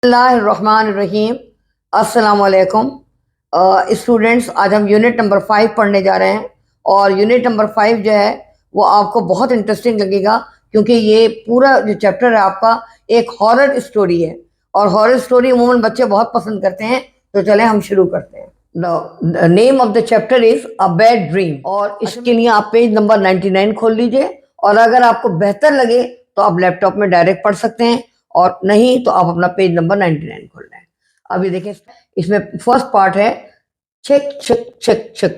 बिस्मिल्लाहिर्रहमानिर्रहीम। अस्सलाम वालेकुम स्टूडेंट्स, आज हम यूनिट नंबर 5 पढ़ने जा रहे हैं और यूनिट नंबर 5 जो है वो आपको बहुत इंटरेस्टिंग लगेगा क्योंकि ये पूरा जो चैप्टर है आपका एक हॉरर स्टोरी है और हॉरर स्टोरी अमूमन बच्चे बहुत पसंद करते हैं। तो चले हम शुरू करते हैं। The name of the chapter is a bad dream और इसके लिए आप पेज नंबर 99 खोल लीजिए और अगर आपको बेहतर लगे तो आप लैपटॉप में डायरेक्ट पढ़ सकते हैं और नहीं तो आप अपना पेज नंबर 99 खोल लें। अभी देखिए इसमें फर्स्ट पार्ट है चेक चेक चेक चेक।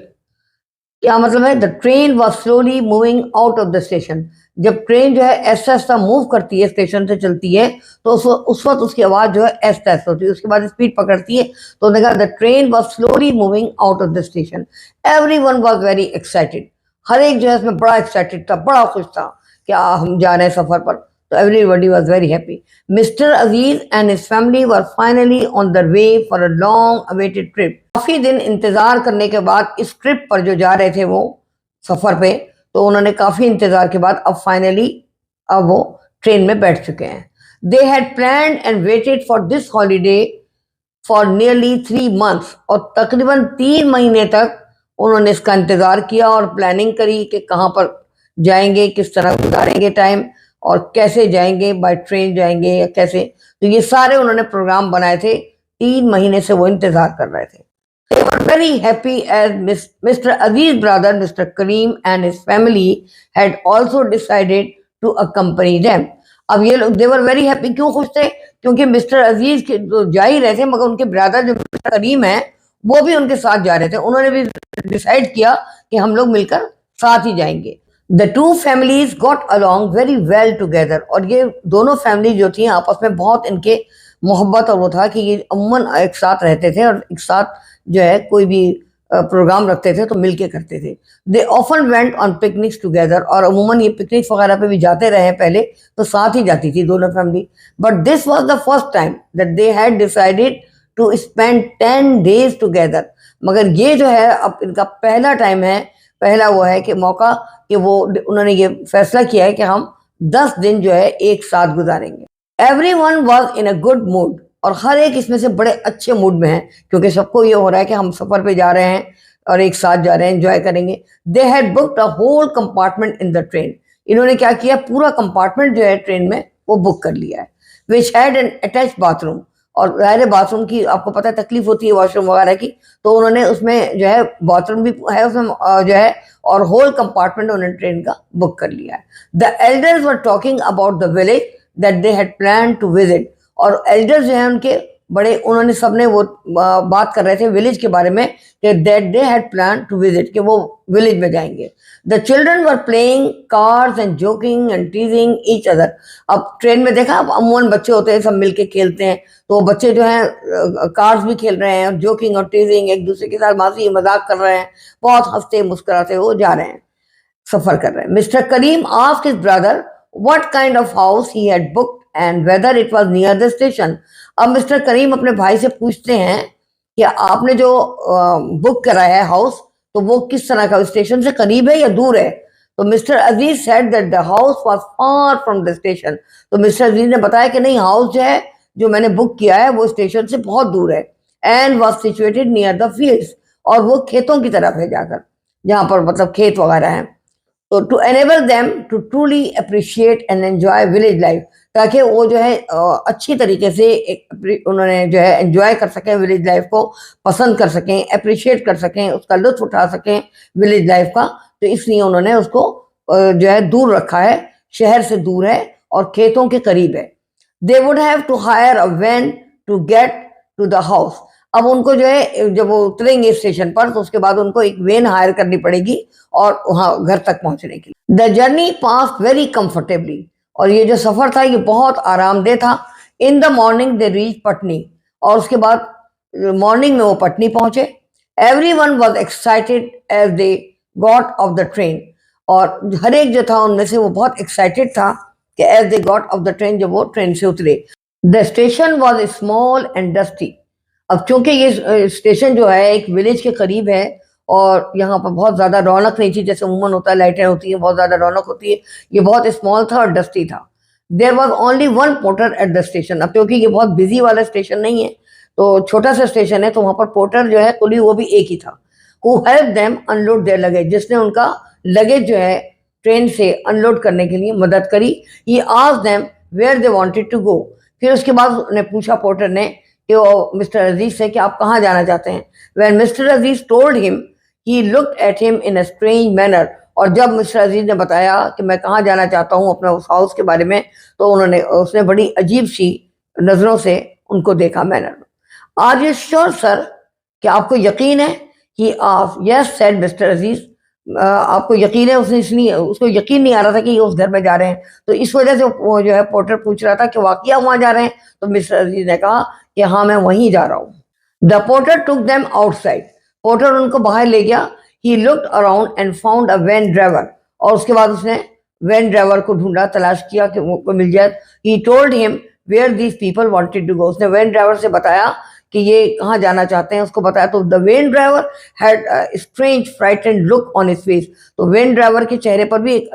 क्या मतलब है? The train was slowly moving out of the station. जब ट्रेन जो है ऐसा ऐसा मूव करती है, स्टेशन से चलती है, तो उस वक्त उसकी आवाज जो है ऐसा ऐसा होती है, उसके बाद स्पीड पकड़ती है। तो देखा the train was slowly moving out of the station. Everyone was very excited. हर एक जो है इसमें बड़ा एक्साइटेड था, बड़ा खुश था कि हम जा रहे हैं सफर पर। So everybody was very happy. Mr. Aziz and his family were finally on their way for a long-awaited trip. काफी दिन इंतजार करने के बाद इस ट्रिप पर जो जा रहे थे वो सफर पे, तो उन्होंने काफी इंतजार के बाद अब फाइनली अब वो ट्रेन में बैठ चुके हैं। They had planned and waited for this holiday for nearly 3 months और तकरीबन 3 महीने तक उन्होंने इसका इंतजार किया और प्लानिंग करी कि कहाँ पर जाएंगे, किस तरह गुजारेंगे टाइम और कैसे जाएंगे, बाय ट्रेन जाएंगे या कैसे। तो ये सारे उन्होंने प्रोग्राम बनाए थे। 3 महीने से वो इंतजार कर रहे थे। They were very happy as Mr. Aziz brother Mr. Kareem and his family had also decided to accompany them. अब ये लोग they were very happy, क्यों खुश थे? क्योंकि मिस्टर अजीज के तो जा ही रहे थे, मगर उनके ब्रदर जो मिस्टर करीम है वो भी उनके साथ जा रहे थे। उन्होंने भी डिसाइड किया कि हम लोग मिलकर साथ ही जाएंगे। The two families got along very well together और ये दोनों फैमिली जो थी आपस में बहुत इनके मोहब्बत और वो था कि ये अमूमन एक साथ रहते थे और एक साथ जो है कोई भी प्रोग्राम रखते थे तो मिलके करते थे। They often went on picnics together और अमूमन ये पिकनिक वगैरह पे भी जाते रहे पहले, तो साथ ही जाती थी दोनों family. But this was the first time that they had decided to spend 10 days together। मगर ये जो है अब इनका पहला टाइम है, पहला वो है कि मौका कि वो उन्होंने ये फैसला किया है कि हम 10 दिन जो है एक साथ गुजारेंगे। Everyone was in a good mood और हर एक इसमें से बड़े अच्छे मूड में है क्योंकि सबको ये हो रहा है कि हम सफर पे जा रहे हैं और एक साथ जा रहे हैं, एंजॉय करेंगे। They had booked a whole compartment in the train। इन्होंने क्या किया, पूरा कंपार्टमेंट जो है ट्रेन में वो बुक कर लिया है। Which had an attached bathroom और ज़ाहिर बाथरूम की आपको पता है तकलीफ होती है वॉशरूम वगैरह की, तो उन्होंने उसमें जो है बाथरूम भी है उसमें जो है और होल कंपार्टमेंट उन्होंने ट्रेन का बुक कर लिया है। The elders were talking about the village that they had plan to visit और एल्डर्स जो है उनके बड़े, उन्होंने सबने वो बात कर रहे थे विलेज के बारे में कि that they had plan to visit, कि वो विलेज में जाएंगे। The children were playing cards and joking and teasing each other. अब ट्रेन में देखा अब अमूमन बच्चे होते हैं सब मिलके खेलते हैं, तो बच्चे जो हैं कार्ड्स भी खेल रहे हैं, जोकिंग और टीजिंग एक दूसरे के साथ मस्ती मजाक कर रहे हैं, बहुत हंसते मुस्कुराते वो जा रहे हैं, सफर कर रहे हैं। Mister Karim asked his brother what kind of house he had booked and whether it was near the station. अब मिस्टर करीम अपने भाई से पूछते हैं कि आपने जो बुक करा है हाउस तो वो किस तरह का, स्टेशन से करीब है या दूर है? तो mister Aziz said that the house was far from the station. तो मिस्टर अजीज ने बताया कि नहीं, हाउस जो है जो मैंने बुक किया है वो स्टेशन से बहुत दूर है। And was situated near the fields और वो खेतों की तरफ है, जाकर जहाँ पर मतलब खेत वगैरह हैं। तो to enable them to truly appreciate and enjoy village life, ताकि वो जो है अच्छी तरीके से उन्होंने जो है एंजॉय कर सकें, विलेज लाइफ को पसंद कर सकें, अप्रिशिएट कर सकें, उसका लुत्फ उठा सकें विलेज लाइफ का। तो इसलिए उन्होंने उसको जो है दूर रखा है, शहर से दूर है और खेतों के करीब है। They would have to hire a van to get to the house. अब उनको जो है जब वो उतरेंगे स्टेशन पर तो उसके बाद उनको एक वैन हायर करनी पड़ेगी और वहां घर तक पहुंचने के लिए। The journey pass very comfortably और ये जो सफर था ये बहुत आरामदेह था। In the morning they reach Patni और उसके बाद मॉर्निंग में वो पटनी पहुंचे। Everyone was excited as they got off the train और हर एक जो था उनमें से वो बहुत एक्साइटेड था कि as they got off the train, जब वो ट्रेन से उतरे। The station was small and dusty. अब चूंकि ये स्टेशन जो है एक विलेज के करीब है और यहाँ पर बहुत ज़्यादा रौनक नहीं थी, जैसे अमूमन होता है लाइटें होती हैं, बहुत ज़्यादा रौनक होती है, ये बहुत स्मॉल था और डस्टी था। There was only one porter at the station. अब क्योंकि ये बहुत बिजी वाला स्टेशन नहीं है, तो छोटा सा स्टेशन है, तो वहां पर पोर्टर जो है कुली वो भी एक ही था। Who help them unload their luggage, जिसने उनका लगेज जो है ट्रेन से अनलोड करने के लिए मदद करी। He asked them where they wanted to go. फिर उसके बाद उन्हें पूछा पोर्टर ने कि वो मिस्टर अजीज से कि आप कहाँ जाना चाहते हैं। When mister Aziz told him, he looked at him in a strange manner. और जब मिस्टर अजीज ने बताया कि मैं कहाँ जाना चाहता हूँ अपने उस हाउस के बारे में, तो उसने बड़ी अजीब सी नजरों से उनको देखा, मैनर में। आर यू श्योर सर, क्या आपको यकीन है? कि आप यस सेड मिस्टर अजीज, आपको यकीन है? उसने इसलिए उसको यकीन नहीं आ रहा था कि ये उस घर में जा रहे हैं, तो इस वजह से वो जो है पोर्टर पूछ रहा था कि वाकई वहां जा रहे हैं। तो मिस्टर अजीज ने कहा कि हाँ मैं वहीं जा रहा हूँ। The porter took them outside, porter उनको बाहर ले गया। He looked around and found a van driver, और उसके बाद उसने वैन ड्राइवर को ढूंढा, तलाश किया कि वो मिल जाए। He told him where these people wanted to go, उसने वैन ड्राइवर से बताया कि ये कहाँ जाना चाहते हैं, उसको बताया। तो the van driver had strange frightened look on his face, तो वैन ड्राइवर के चेहरे पर भी एक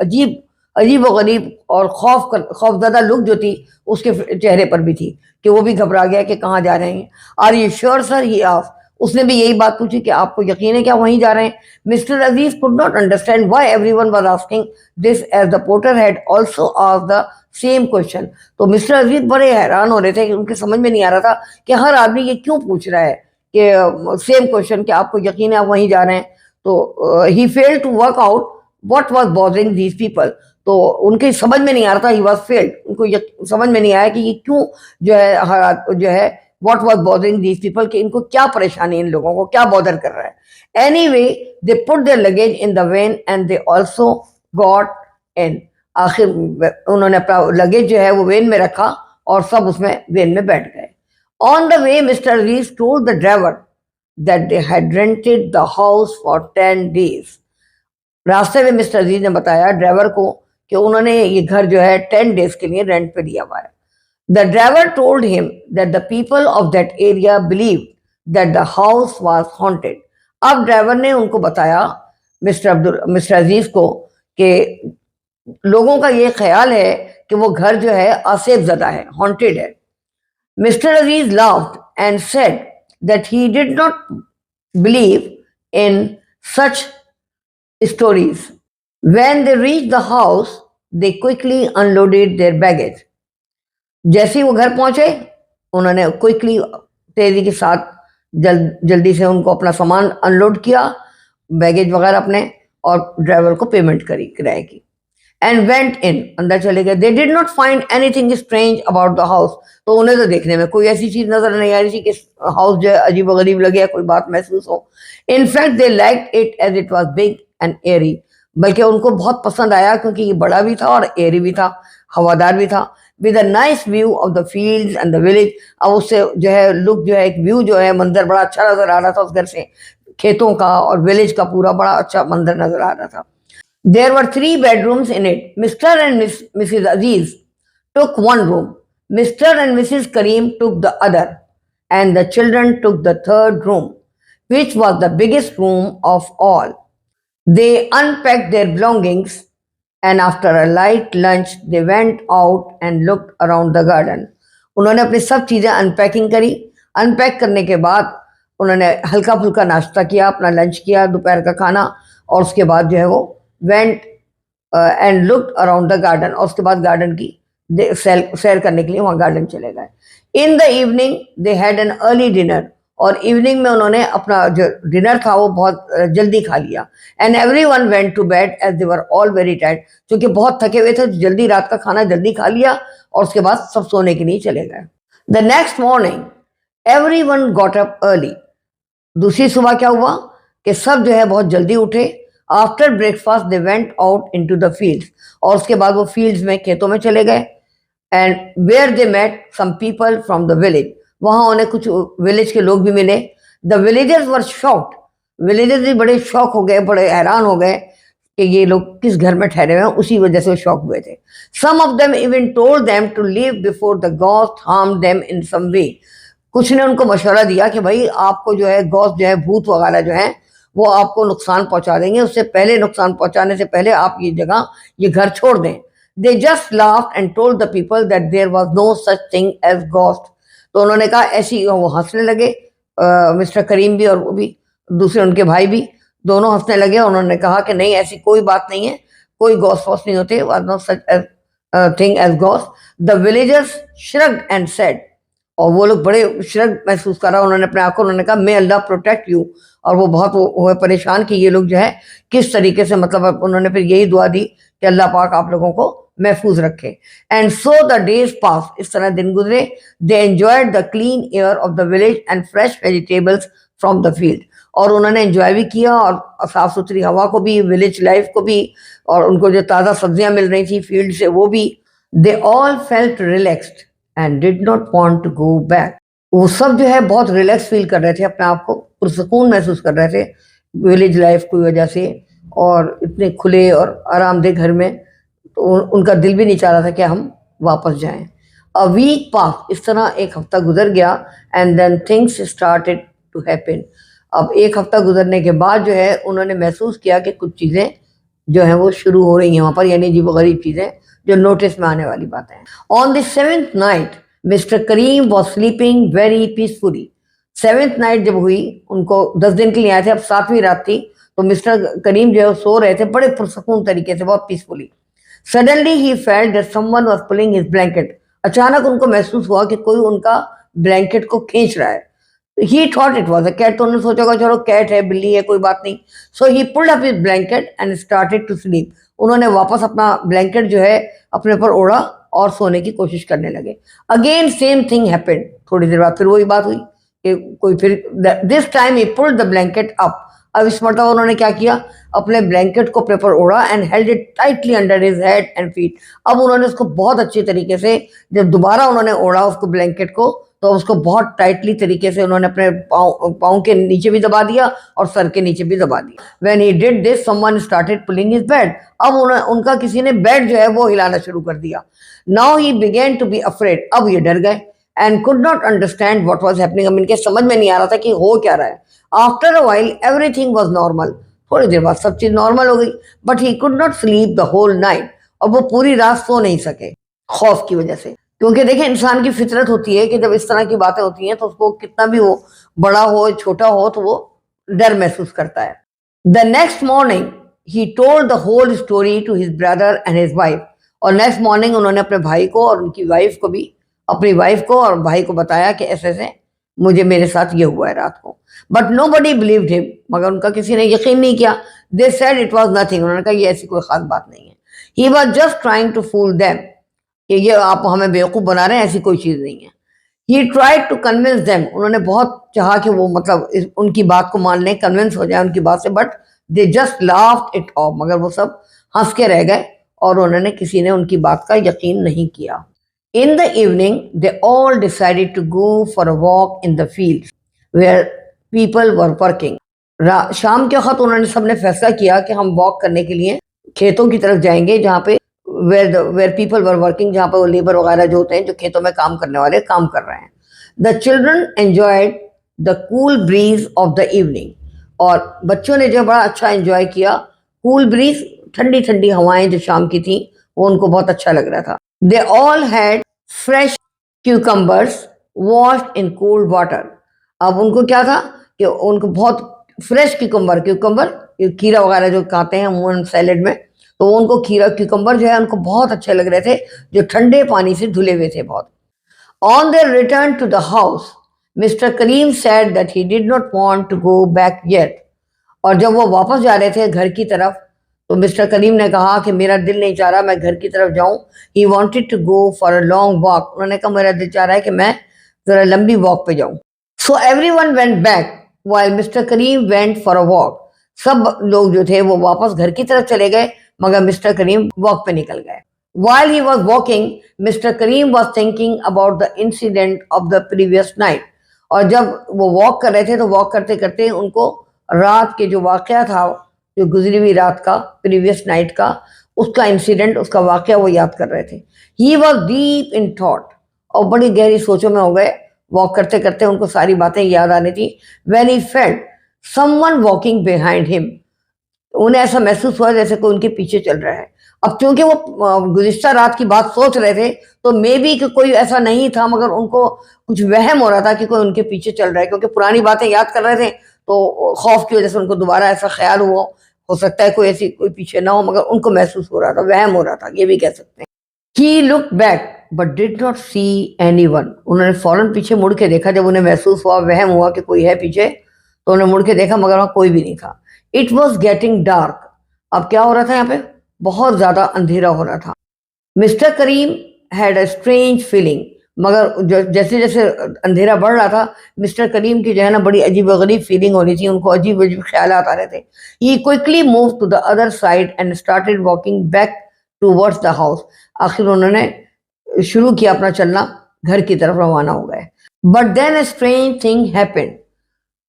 अजीब व गरीब और खौफजदा लुक जो थी उसके चेहरे पर भी थी, कि वो भी घबरा गया कि कहाँ जा रहे हैं। Are you sure sir, he asked, उसने भी यही बात पूछी कि आपको यकीन है क्या वहीं जा रहे हैं। Mister Aziz could not understand why everyone was asking this, as the porter had also asked the same question. तो मिस्टर अजीज बड़े हैरान हो रहे थे कि उनके समझ में नहीं आ रहा था कि हर आदमी ये क्यों पूछ रहा है कि सेम क्वेश्चन, कि आपको यकीन है आप वहीं जा रहे हैं। तो he failed to work out what was bothering these people, तो उनके समझ में नहीं आ रहा था, ही वाज फेल्ड, उनको समझ में नहीं आया कि ये क्यों जो है what was bothering these people, कि इनको क्या परेशानी, इन लोगों को क्या बॉदर कर रहा है। Anyway they put their luggage in the van and they also got in, आखिर उन्होंने अपना लगेज जो है वो वैन में रखा और सब उसमें वैन में बैठ गए। On the way mister Aziz told the driver that they had rented the house for 10 days। रास्ते में मिस्टर अजीज ने बताया ड्राइवर को कि उन्होंने ये घर जो है 10 days के लिए रेंट पे दिया हुआ है। The driver told him that the people of that area believe that the house was haunted. अब ड्राइवर ने उनको बताया, मिस्टर अजीज को, कि लोगों का ये ख्याल है कि वो घर जो है आसेफ ज़दा है, हॉन्टेड है। Mister Aziz laughed and said that he did not believe in such stories. When they reached the house, they quickly unloaded their baggage. जैसे ही वो घर पहुंचे, उन्होंने क्विकली, तेजी के साथ, जल्दी से उनको अपना सामान अनलोड किया, बैगेज वगैरह अपने, और ड्राइवर को पेमेंट करी किराए की। एंड वेंट इन, अंदर चले गए। They did not find anything strange about the house, तो उन्हें तो देखने में कोई ऐसी चीज नजर नहीं आ रही थी कि हाउस जो है अजीब गरीब लगे, कोई बात महसूस हो। In fact they liked it as it was big and airy, बल्कि उनको बहुत पसंद आया क्योंकि ये बड़ा भी था और एयरी भी था, हवादार भी था। With a nice view of the fields and the village, अब उससे जो है लुक जो है, एक व्यू जो है, मंजर बड़ा अच्छा नजर आ रहा था उस घर से, खेतों का और विलेज का पूरा बड़ा अच्छा मंजर नजर आ रहा था। There were 3 bedrooms in it. Mr. and Mrs. Aziz took one room. Mr. and Mrs. Kareem took the other, and the children took the third room, which was the biggest room of all. They unpacked their belongings, and after a light lunch, they went out and looked around the garden. उन्होंने अपनी सब चीज़ें unpacking करी। Unpack करने के बाद उन्होंने हल्का फुल्का नाश्ता किया, अपना लंच किया, दोपहर का खाना, और उसके बाद जो है वो went and looked around the garden, और उसके बाद गार्डन की सैर करने के लिए वहाँ गार्डन चले गए। इन the evening they had an early dinner, और इवनिंग में उन्होंने अपना जो डिनर था वो बहुत जल्दी खा लिया। And everyone went to bed as they were all very tired, क्योंकि बहुत थके हुए थे, तो जल्दी रात का खाना जल्दी खा लिया और उसके बाद सब सोने के लिए चले गए। The next morning everyone got up early. दूसरी सुबह क्या हुआ कि सब जो है बहुत जल्दी उठे। After breakfast they went out into the fields, और उसके बाद वो फील्ड्स में, खेतों में चले गए। And where they met some people from the village, वहां उन्हें कुछ विलेज के लोग भी मिले। The villagers were shocked, villagers भी बड़े शौक हो गए, बड़े हैरान हो गए कि ये लोग किस घर में ठहरे हुए हैं, उसी वजह से वो शॉक हुए थे। Some of them even told them to leave before the ghost harm them in some way, कुछ ने उनको मशवरा दिया कि भाई आपको जो है गॉस्ट जो है, भूत वगैरह जो है, वो आपको नुकसान पहुंचा देंगे, उससे पहले, नुकसान पहुंचाने से पहले आप ये जगह, ये घर छोड़ दें। They just laughed and told the people that there was no such thing as ghost. तो उन्होंने कहा ऐसी, वो हंसने लगे, मिस्टर करीम भी और वो भी, दूसरे उनके भाई भी, दोनों हंसने लगे। उन्होंने कहा कि नहीं, ऐसी कोई बात नहीं है, कोई गॉस्ट वॉस्ट नहीं होते, was no such thing as ghost. The villagers shrugged and said, और वो लोग बड़े शर्म महसूस करा उन्होंने अपने आप को, उन्होंने कहा मे अल्लाह प्रोटेक्ट यू। और वो बहुत हुए परेशान कि ये लोग जो है किस तरीके से, मतलब उन्होंने फिर यही दुआ दी कि अल्लाह पाक आप लोगों को महफूज रखे। And so the days pass, इस तरह दिन गुजरे। They enjoyed the clean air of the village and fresh vegetables from the field, और उन्होंने एंजॉय भी किया और साफ सुथरी हवा को भी, विलेज लाइफ को भी, और उनको जो ताज़ा सब्जियां मिल रही थी फील्ड से वो भी। They all felt relaxed and did not want to go back. वो सब जो है बहुत रिलैक्स फील कर रहे थे, अपने आप को पुरसकून महसूस कर रहे थे विलेज लाइफ की वजह से, और इतने खुले और आरामदेह घर में, तो उनका दिल भी नहीं चाह रहा था कि हम वापस जाएं। अ वीक पास, इस तरह एक हफ्ता गुजर गया। And then things started to happen. अब एक हफ्ता गुजरने के बाद जो है उन्होंने महसूस किया कि कुछ चीज़ें जो हैं वो शुरू हो रही हैं वहाँ पर, यानी अजीब गरीब चीज़ें जो नोटिस में आने वाली बातें हैं। On the 7th night mister Karim was sleeping very peacefully. 7th night जब हुई, उनको 10 दिन के लिए आए थे, अब 7वीं रात थी, तो मिस्टर करीम जो है सो रहे थे बड़े पुरसकून तरीके से, बहुत peacefully. Suddenly he felt that someone was pulling his blanket. अचानक उनको महसूस हुआ कि कोई उनका ब्लैंकेट को खींच रहा है। He thought it was a cat, तो उन्होंने सोचा कि चलो कैट है, बिल्ली है, कोई बात नहीं। So he pulled up his blanket and started to sleep. उन्होंने वापस अपना ब्लैंकेट जो है अपने ऊपर ओढ़ा और सोने की कोशिश करने लगे। Again same thing happened. थोड़ी देर बाद फिर वही बात हुई कि कोई फिर, this time he pulled the blanket up. अब इस मरतबा उन्होंने क्या किया, अपने ब्लैंकेट को अपने ऊपर ओढ़ा and held it tightly under his head and feet. अब उन्होंने उसको बहुत अच्छी तरीके से, जब दोबारा उन्होंने ओढ़ा उसको ब्लैंकेट को, तो उसको बहुत टाइटली तरीके से उन्होंने अपने पाँव के नीचे भी दबा दिया और सर के नीचे भी दबा दिया। When he did this, someone started pulling his bed. अब उनका किसी ने बेड जो है वो हिलाना शुरू कर दिया। Now he began to be afraid. अब ये डर गए and could not understand what was happening. अब इनके समझ में नहीं आ रहा था कि हो क्या रहा है। After a while, everything was normal. थोड़ी देर बाद सब चीज नॉर्मल हो गई, but he could not sleep the whole night. और वो पूरी रात सो नहीं सके खौफ की वजह से। क्योंकि देखें, इंसान की फितरत होती है कि जब इस तरह की बातें होती हैं तो उसको कितना भी हो, बड़ा हो छोटा हो, तो वो डर महसूस करता है। The next morning he told the whole story to his brother and his wife. और नेक्स्ट मॉर्निंग उन्होंने अपने भाई को और उनकी वाइफ को भी, अपनी वाइफ को और भाई को बताया कि ऐसे ऐसे मुझे, मेरे साथ ये हुआ है रात को। But nobody believed him, मगर उनका किसी ने यकीन नहीं किया। They said it was nothing. उन्होंने कहा ये ऐसी कोई खास बात नहीं है। He was just trying to fool them, कि ये आप हमें बेवकूफ़ बना रहे हैं, ऐसी कोई चीज़ नहीं है। He tried to convince them. उन्होंने बहुत चाहा कि वो मतलब उनकी बात को मान लें, कन्विंस हो जाए उनकी बात से, but they just laughed it of. मगर वो सब हंस के रह गए और उन्होंने, किसी ने उनकी बात का यकीन नहीं किया। In the evening they all decided to go for a walk in the field where people were working. शाम के वक्त उन्होंने सबने फैसला किया कि हम वॉक करने के लिए खेतों की तरफ जाएंगे, जहाँ पे where people were working, जहाँ पर वो लेबर वगैरह जो होते हैं, जो खेतों में काम करने वाले काम कर रहे हैं। The children enjoyed the cool breeze of the evening. और बच्चों ने जो बड़ा अच्छा एंजॉय किया, कूल ब्रीज, ठंडी ठंडी हवाएं जो शाम की थी, वो उनको बहुत अच्छा लग रहा था। They all had fresh cucumbers washed in cold water. अब उनको क्या था कि उनको बहुत फ्रेश क्यूकम्बर खीरा वगैरह जो खाते हैं अमूमन सैलेड में, तो उनको खीरा क्यूकम्बर जो है उनको बहुत अच्छे लग रहे थे, जो ठंडे पानी से धुले हुए थे बहुत। On their return to the house mister Karim said that he did not want to go back yet. और जब वो वापस जा रहे थे घर की तरफ, तो मिस्टर करीम ने कहा कि मेरा दिल नहीं चाह रहा मैं घर की तरफ जाऊं। He wanted to go for a long walk. उन्होंने कहा मेरा दिल चाह रहा है कि मैं जरा लंबी वॉक पे जाऊं। So everyone went back while mister Karim went for a walk. सब लोग जो थे वो वापस घर की तरफ चले गए, मगर मिस्टर करीम वॉक पे निकल गए। While he was walking, Mr. Kareem was thinking about the incident of the previous night. और जब वो वॉक कर रहे थे तो वॉक करते करते उनको रात के जो वाकया था, जो गुजरी हुई रात का, प्रीवियस नाइट का, उसका इंसिडेंट, उसका वाकया वो याद कर रहे थे। He was deep in thought. और बड़ी गहरी सोचों में हो गए, वॉक करते करते उनको सारी बातें याद आनी थी। When he felt someone walking behind him, उन्हें ऐसा महसूस हुआ जैसे कोई उनके पीछे चल रहा है। अब क्योंकि वो गुज़िश्ता रात की बात सोच रहे थे, तो मे बी कि कोई ऐसा नहीं था, मगर उनको कुछ वहम हो रहा था कि कोई उनके पीछे चल रहा है, क्योंकि पुरानी बातें याद कर रहे थे, तो खौफ की वजह से उनको दोबारा ऐसा ख्याल हुआ। हो सकता है कोई ऐसी कोई पीछे ना हो, मगर उनको महसूस हो रहा था, वहम हो रहा था, ये भी कह सकते हैं। He look back but did not see anyone. उन्होंने फौरन पीछे मुड़ के देखा, जब उन्हें महसूस हुआ, वहम हुआ कि कोई है पीछे, तो उन्होंने मुड़ के देखा, मगर वहां कोई भी नहीं था। It was getting dark. अब क्या हो रहा था यहाँ पे? बहुत ज्यादा अंधेरा हो रहा था। Mister Karim had a strange feeling. मगर जैसे जैसे अंधेरा बढ़ रहा था, मिस्टर करीम की जो है ना बड़ी अजीब गरीब फीलिंग हो रही थी, उनको अजीब अजीब ख्याल आ रहे थे। He quickly move to the other side and started walking back towards the house. आखिर उन्होंने शुरू किया अपना चलना, घर की तरफ रवाना हो गए। But then a strange thing happened.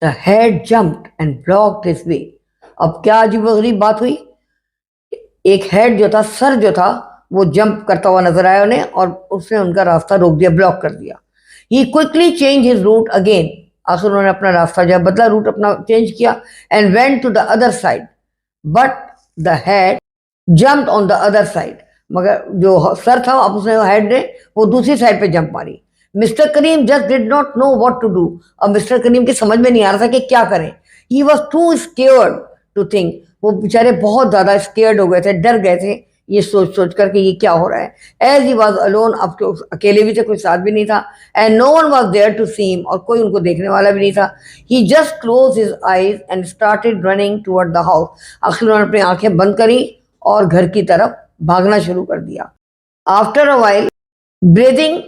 The head jumped and blocked his way. अब क्या अजीब गरीब बात हुई? एक हेड जो था, सर जो था, वो जंप करता हुआ नजर आया उन्हें, और उसने उनका रास्ता रोक दिया, ब्लॉक कर दिया। He quickly change his route again. आखिर उन्होंने अपना रास्ता जो है बदला, रूट अपना चेंज किया, and went to the other side. But the head jumped on the other side. मगर जो सर था, अब उसने हेड ने वो दूसरी साइड पे जंप मारी। Mister Karim just did not know what to do. अब मिस्टर करीम की समझ में नहीं आ रहा था कि क्या करें। He was too scared to think. वो बेचारे बहुत ज्यादा स्केयर्ड हो गए थे, डर गए थे ये सोच सोच कर कि ये क्या हो रहा है। एज ही वॉज अलोन, अब तो अकेले भी थे, कोई साथ भी नहीं था। And no one was there to see him, और कोई उनको देखने वाला भी नहीं था। He just close his eyes and started running toward the house. आखिर उन्होंने अपनी आंखें बंद करी और घर की तरफ भागना शुरू कर दिया। After a while, breathing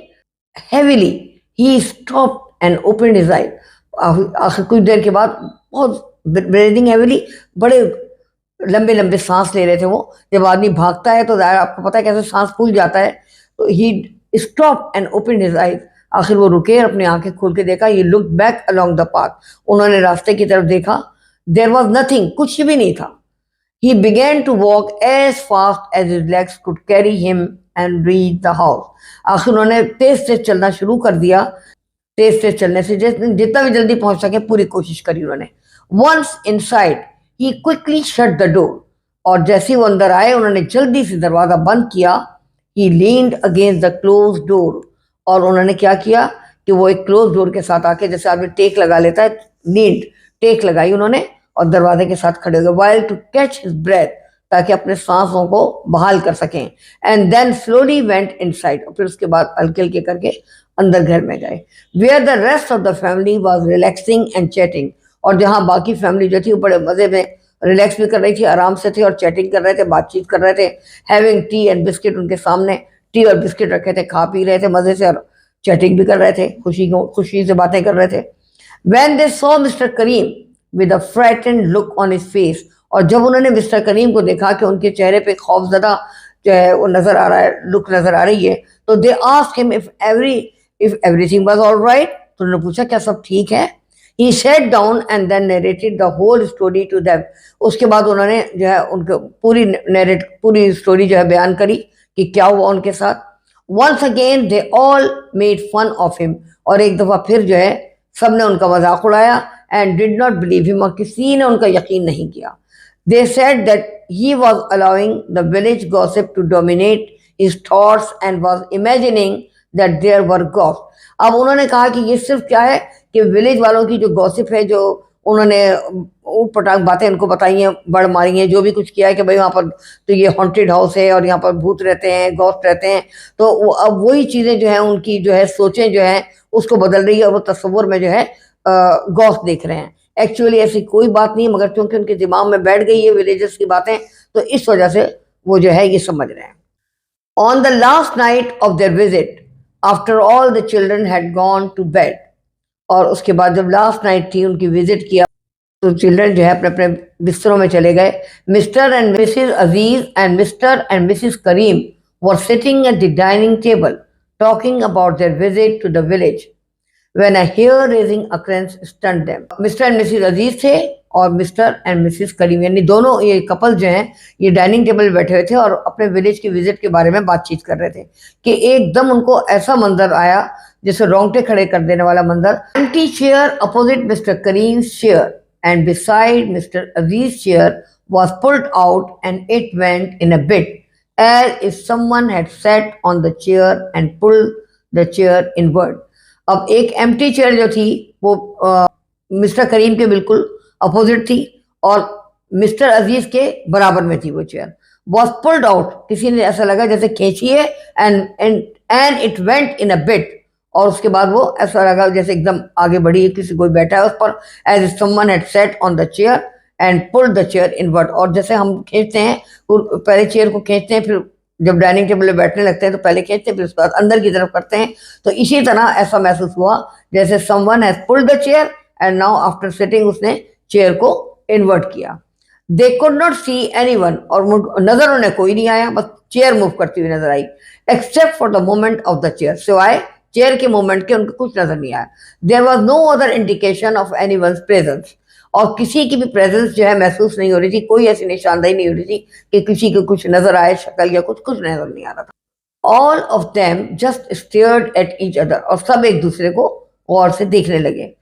heavily, he stopped and opened his eyes. आखिर कुछ देर के बाद, बहुत ब्रीदिंग हेविली, बड़े लंबे लंबे सांस ले रहे थे वो। जब आदमी भागता है तो आपको पता है कैसे सांस फूल जाता है। तो he stop and open his eyes. आखिर वो रुके और अपनी आंखें खोल के देखा। He look back along the path. उन्होंने रास्ते की तरफ देखा। देयर वॉज नथिंग, कुछ भी नहीं था। He began to walk as fast as his legs could carry him and reach the house. आखिर उन्होंने तेज तेज चलना शुरू कर दिया। तेज तेज चलने से जितना भी जल्दी पहुंच सके पूरी कोशिश करी उन्होंने। Once inside, he quickly shut the door. और जैसे वो अंदर आए, उन्होंने जल्दी से दरवाजा बंद किया। He leaned against the closed door. और उन्होंने क्या किया कि वो एक क्लोज डोर के साथ आके, जैसे आदमी टेक लगा लेता है, नींद टेक लगाई उन्होंने और दरवाजे के साथ खड़े हो गए। While to catch his breath, ताकि अपने सांसों को बहाल कर सकें। And then slowly went inside, और फिर उसके बाद हल्के हल्के करके अंदर घर में गए। Where the rest of the family was relaxing and chatting. और जहाँ बाकी फैमिली जो थी वो बड़े मजे में रिलैक्स भी कर रही थी, आराम से थे और चैटिंग कर रहे थे, बातचीत कर रहे थे। हैविंग टी एंड बिस्किट, उनके सामने टी और बिस्किट रखे थे, खा पी रहे थे मजे से और चैटिंग भी कर रहे थे, खुशी से बातें कर रहे थे। When they saw Mr. Kareem with a frightened look on his face, और जब उन्होंने मिस्टर करीम को देखा कि उनके चेहरे पे खौफजदा जो है वो नजर आ रहा है, लुक नजर आ रही है, तो they asked him if everything was all right. तो उन्होंने पूछा क्या सब ठीक है। He sat down and then narrated the whole story to them. उसके बाद उन्होंने जो है उनको पूरी स्टोरी जो है बयान करी कि क्या हुआ उनके साथ। Once again they all made fun of him. और एक दफा फिर जो है सबने उनका मजाक उड़ाया। And did not believe him, और किसी ने उनका यकीन नहीं किया। They said that he was allowing the village gossip to dominate his thoughts and was imagining that there were ghost. अब उन्होंने कहा कि ये सिर्फ क्या है कि विलेज वालों की जो गॉसिप है, जो उन्होंने पटाख बातें उनको बताई हैं, बड़ मारी हैं, जो भी कुछ किया है कि भाई वहाँ पर तो ये हॉन्टेड हाउस है और यहाँ पर भूत रहते हैं, गॉस्ट रहते हैं। तो अब वही चीज़ें जो है उनकी जो है सोचें जो है उसको बदल रही है, और वो तस्वुर में जो है गॉस्ट देख रहे हैं। एक्चुअली ऐसी कोई बात नहीं है, मगर क्योंकि उनके दिमाग में बैठ गई है विलेजेस की बातें, तो इस वजह से वो जो है ये समझ रहे हैं। On the last night of their visit, after all the children had gone to bed. और उसके बाद जब लास्ट नाइट थी उनकी विजिट किया, तो चिल्ड्रन जो है अपने अपने बिस्तरों में चले गए। Mister and missus Aziz and mister and missus Karim were sitting at the dining table talking about their visit to the village when a hair raising occurrence stunned them. Mister and missus Aziz थे और मिस्टर एंड मिसिज करीम, यानी दोनों ये couple जो हैं ये dining table पे बैठे हुए थे और अपने विलेज की विजिट के बारे में बातचीत कर रहे थे कि एकदम उनको ऐसा मंजर आया जैसे रोंगटे खड़े कर देने वाला मंजर। Empty chair opposite mister Karim chair and beside mister Aziz chair was pulled out and it went in a bit as if someone had sat on the chair and pulled the chair inward. अब एक empty chair जो थी वो mister करीम के बिल्कुल opposite थी और mister अजीज के बराबर में थी वो चेयर। वॉज पुल्ड आउट, किसी ने ऐसा लगा जैसे खींची है, and it went in a bit, और उसके बाद वो ऐसा लगा जैसे एकदम आगे बढ़ी है, किसी कोई बैठा है उस पर, as if someone had set on the chair and pulled the chair inward. और जैसे हम खींचते हैं, पहले चेयर को खींचते हैं, फिर जब डाइनिंग टेबल पे बैठने लगते हैं तो पहले खींचते हैं, फिर उसके बाद अंदर की तरफ करते हैं। तो इसी तरह ऐसा महसूस हुआ जैसे someone has pulled the chair and now after sitting उसने चेयर को इन्वर्ट किया। They could not see anyone, और नजर उन्हें कोई नहीं आया, बस चेयर मूव करती हुई नजर आई, except for the moment of the chair, सिवाय चेयर के मोमेंट के उनको कुछ नजर नहीं आया। There was no other indication of anyone's presence, और किसी की भी प्रेजेंस जो है महसूस नहीं हो रही थी, कोई ऐसी निशानदेही नहीं हो रही थी कि किसी को कुछ नजर आए, शक्ल या कुछ नजर नहीं आ रहा था। All of them just stared at each other, और सब एक दूसरे को गौर से देखने लगे।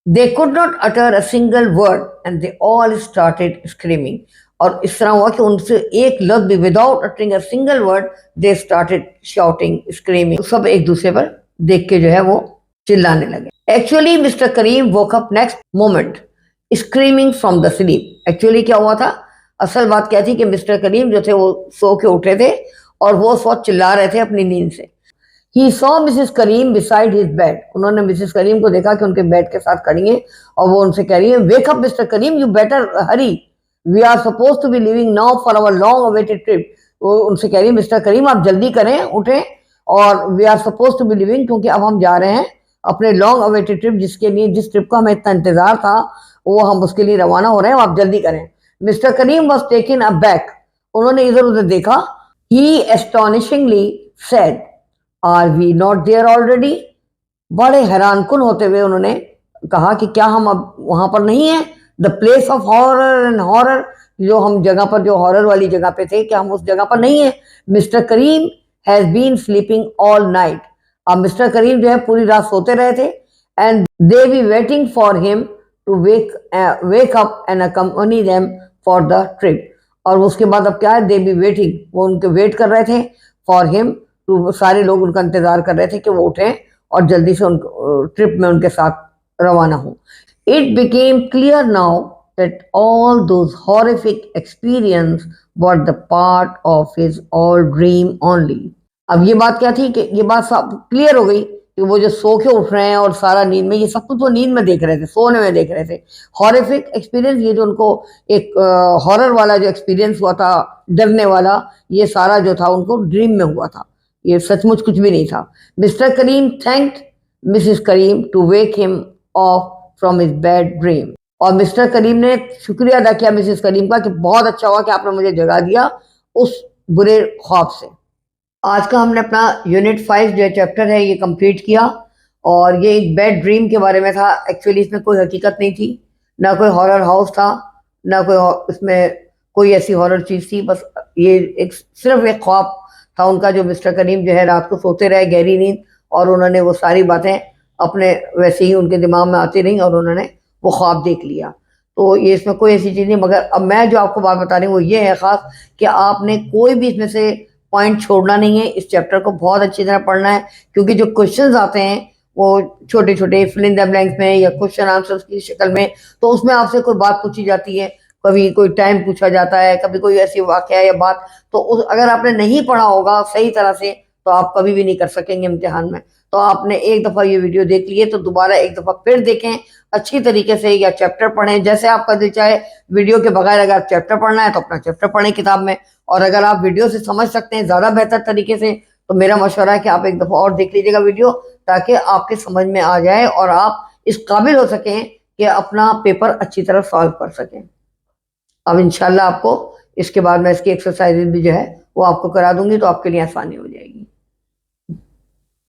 They could not utter a single word and they all started screaming, और इस तरह हुआ कि उनसे एक लफ्ज भी, without uttering a single word, they started shouting screaming, सब एक दूसरे पर देख के जो है वो चिल्लाने लगे। Actually mister Karim woke up next moment screaming from the sleep. Actually क्या हुआ था, असल बात क्या थी कि मिस्टर करीम जो थे वो सो के उठे थे और वो सो चिल्ला रहे थे अपनी नींद से। He saw Mrs Karim beside his bed, उन्होंने मिसेस करीम को देखा कि उनके बेड के साथ खड़ी हैं और वो उनसे कह रही है, wake up mister Karim, you better hurry, we are suppose to be leaving now for our long awaited trip. वो उनसे कह रही है, मिस्टर करीम आप जल्दी करें, उठें, और we are suppose to be leaving, क्योंकि अब हम जा रहे हैं अपने लॉन्ग अवेटेड ट्रिप, जिसके लिए, जिस ट्रिप का हमें इतना इंतजार था, वो हम उसके लिए रवाना हो रहे हैं, आप जल्दी करें। Mister Karim was taken aback, उन्होंने इधर उधर देखा। He astonishingly said, are we not there already, बड़े हैरानकुन होते हुए उन्होंने कहा कि क्या हम अब वहां पर नहीं है, the place of horror and horror, जो हम जगह पर, जो हॉरर वाली जगह पे थे, क्या हम उस जगह पर नहीं है। Mister Karim has been sleeping all night, अब मिस्टर करीम जो है पूरी रात सोते रहे थे, and they be waiting for him to wake up and accompany them for the trip. और उसके बाद अब क्या है, दे बी वेटिंग, वो उनके वेट कर रहे थे, फॉर हिम टू, सारे लोग उनका इंतजार कर रहे थे कि वो उठें और जल्दी से उन ट्रिप में उनके साथ रवाना हो। It became clear now that all those horrific experience were the part of his all dream only। अब ये बात क्या थी कि ये बात सब क्लियर हो गई कि वो जो सो के उठ रहे हैं और सारा नींद में, ये सब कुछ वो नींद में देख रहे थे, सोने में देख रहे थे। हॉरिफिक एक्सपीरियंस, ये जो उनको एक हॉरर वाला जो एक्सपीरियंस हुआ था, डरने वाला, ये सारा जो था उनको ड्रीम में हुआ था, ये सचमुच कुछ भी नहीं था। Mister Karim thanked Mrs Karim to wake him off from his bad dream, और मिस्टर करीम ने शुक्रिया अदा किया मिसेस करीम का कि बहुत अच्छा हुआ कि आपने मुझे जगा दिया उस बुरे ख्वाब से। आज का हमने अपना यूनिट 5 जो चैप्टर है ये कंप्लीट किया, और ये एक बैड ड्रीम के बारे में था। एक्चुअली इसमें कोई हकीकत नहीं थी, ना कोई हॉरर हाउस था, ना कोई इसमें कोई ऐसी हॉरर चीज़ थी, बस ये एक सिर्फ एक ख्वाब था उनका, जो मिस्टर करीम जो है रात को सोते रहे गहरी नींद, और उन्होंने वो सारी बातें अपने वैसे ही उनके दिमाग में आती रहीं और उन्होंने वो ख्वाब देख लिया। तो ये इसमें कोई ऐसी चीज़ नहीं, मगर अब मैं जो आपको बात बता रही हूँ वो ये है ख़ास कि आपने कोई भी इसमें से पॉइंट छोड़ना नहीं है, इस चैप्टर को बहुत अच्छी तरह पढ़ना है, क्योंकि जो क्वेश्चंस आते हैं वो छोटे छोटे फिल इन द ब्लैंक्स में या क्वेश्चन आंसर्स की शक्ल में, तो उसमें आपसे कोई बात पूछी जाती है, कभी कोई टाइम पूछा जाता है, कभी कोई ऐसी वाक़या या बात, तो अगर आपने नहीं पढ़ा होगा सही तरह से तो आप कभी भी नहीं कर सकेंगे इम्तिहान में। तो आपने एक दफ़ा ये वीडियो देख लिए तो दोबारा एक दफ़ा फिर देखें अच्छी तरीके से, या चैप्टर पढ़ें जैसे आपका दिल चाहे। वीडियो के बगैर अगर चैप्टर पढ़ना है तो अपना चैप्टर पढ़ें किताब में, और अगर आप वीडियो से समझ सकते हैं ज़्यादा बेहतर तरीके से तो मेरा मशवरा है कि आप एक दफ़ा और देख लीजिएगा वीडियो, ताकि आपके समझ में आ जाए और आप इस काबिल हो सकें कि अपना पेपर अच्छी तरह सॉल्व कर सकें। अब इंशाल्लाह आपको इसके बाद मैं इसकी एक्सरसाइज भी जो है वो आपको करा दूंगी, तो आपके लिए आसानी हो जाएगी।